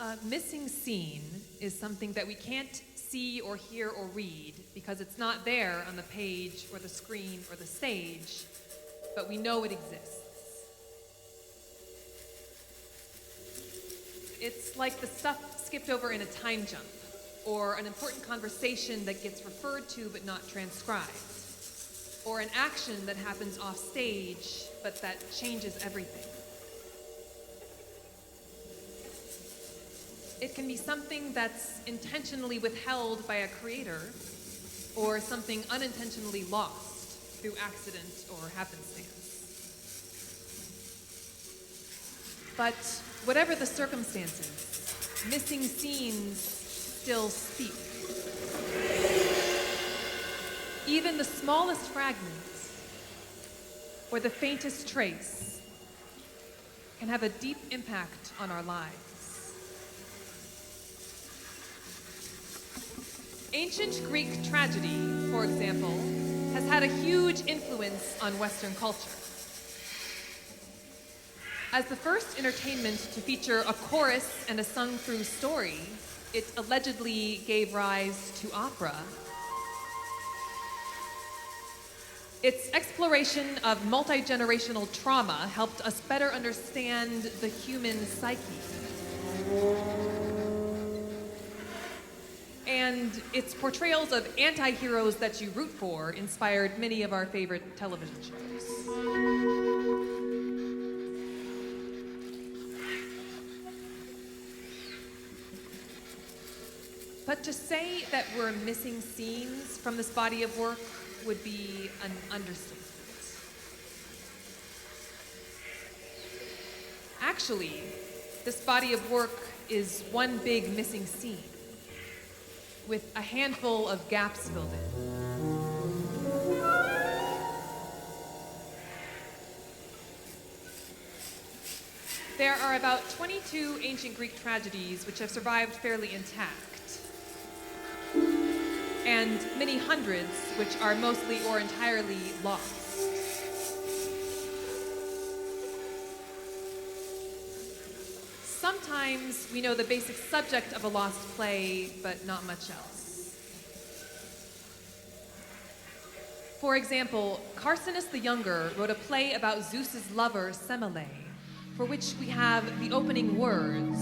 A missing scene is something that we can't see or hear or read because it's not there on the page or the screen or the stage, but we know it exists. It's like the stuff skipped over in a time jump, or an important conversation that gets referred to but not transcribed, or an action that happens off stage but that changes everything. It can be something that's intentionally withheld by a creator, or something unintentionally lost through accident or happenstance. But whatever the circumstances, missing scenes still speak. Even the smallest fragment or the faintest trace can have a deep impact on our lives. Ancient Greek tragedy, for example, has had a huge influence on Western culture. As the first entertainment to feature a chorus and a sung-through story, it allegedly gave rise to opera. Its exploration of multi-generational trauma helped us better understand the human psyche. And its portrayals of anti-heroes that you root for inspired many of our favorite television shows. But to say that we're missing scenes from this body of work would be an understatement. Actually, this body of work is one big missing scene, with a handful of gaps filled in. There are about 22 ancient Greek tragedies which have survived fairly intact, and many hundreds which are mostly or entirely lost. Sometimes we know the basic subject of a lost play, but not much else. For example, Carcinus the Younger wrote a play about Zeus's lover, Semele, for which we have the opening words.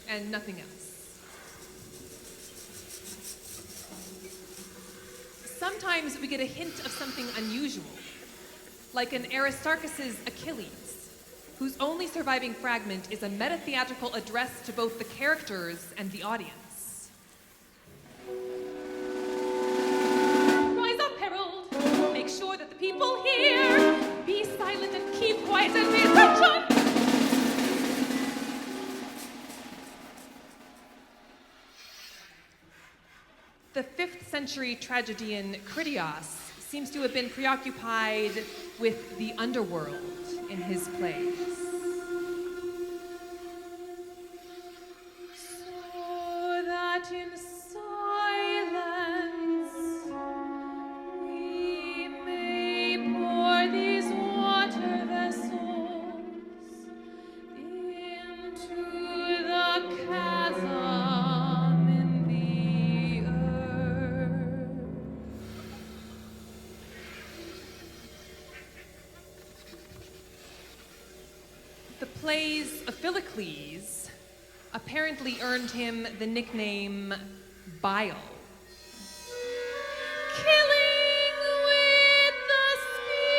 And nothing else. Sometimes we get a hint of something unusual, like in Aristarchus's Achilles, whose only surviving fragment is a meta-theatrical address to both the characters and the audience. Rise up, herald! Make sure that the people hear! Be silent and keep quiet and pay attention! The 5th century tragedian Critias seems to have been preoccupied with the underworld in his plays. So that in silence we may pour these water vessels into the chasm in the earth. The plays of Philocles apparently earned him the nickname Bile. Killing with the spear.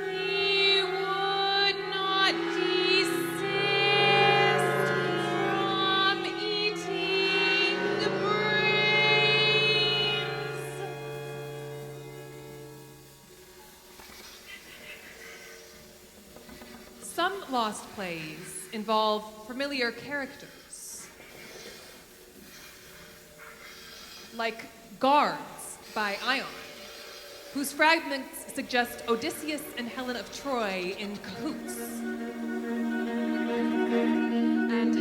He would not desist from eating brains. Some lost plays involve familiar characters, like Guards by Ion, whose fragments suggest Odysseus and Helen of Troy in cahoots. And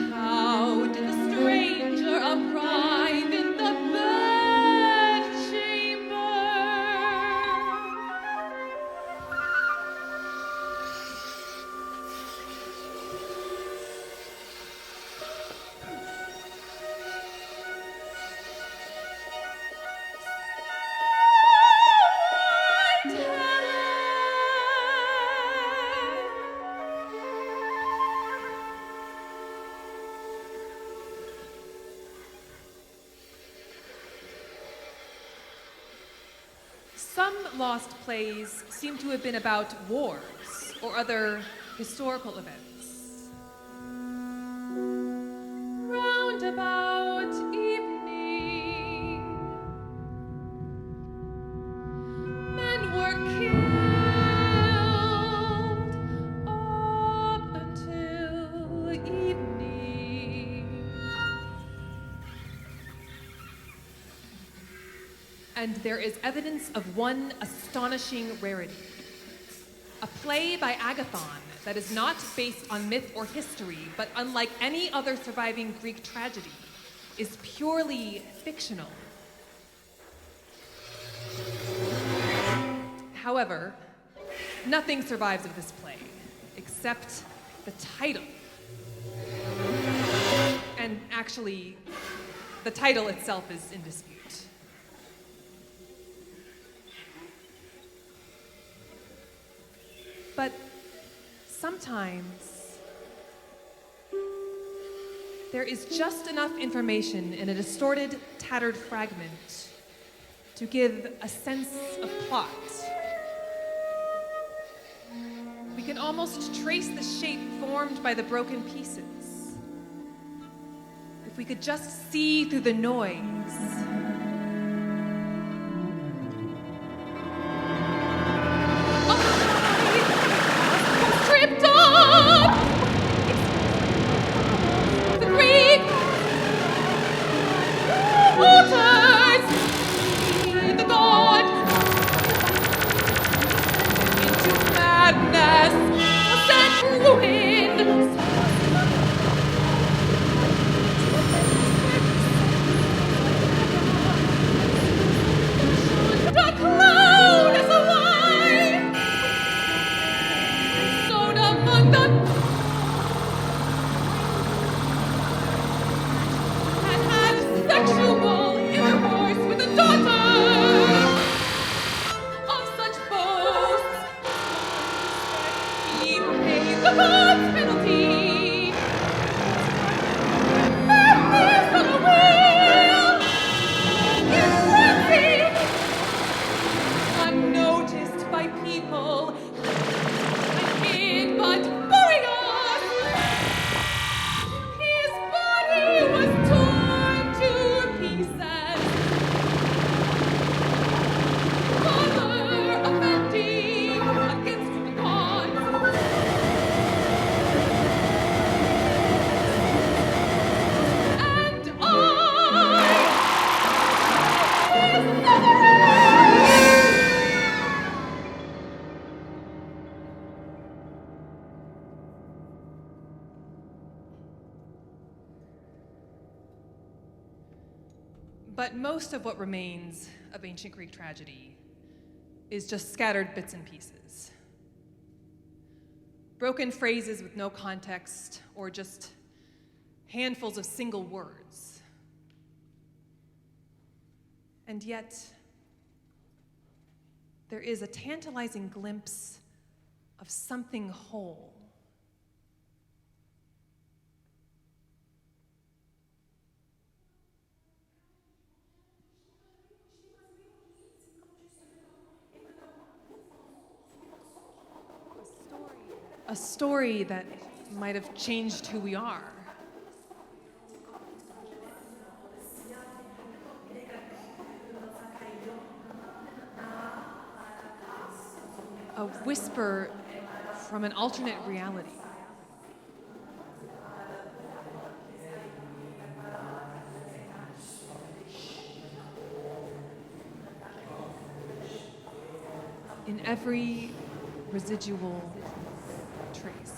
Some lost plays seem to have been about wars or other historical events. Roundabout evening, men were killed up until evening. And there is evidence of one astonishing rarity. A play by Agathon that is not based on myth or history, but unlike any other surviving Greek tragedy, is purely fictional. However, nothing survives of this play, except the title. And actually, the title itself is in dispute. But sometimes there is just enough information in a distorted, tattered fragment to give a sense of plot. We can almost trace the shape formed by the broken pieces. If we could just see through the noise. But most of what remains of ancient Greek tragedy is just scattered bits and pieces. Broken phrases with no context, or just handfuls of single words. And yet, there is a tantalizing glimpse of something whole. A story that might have changed who we are. A whisper from an alternate reality. In every residual trace.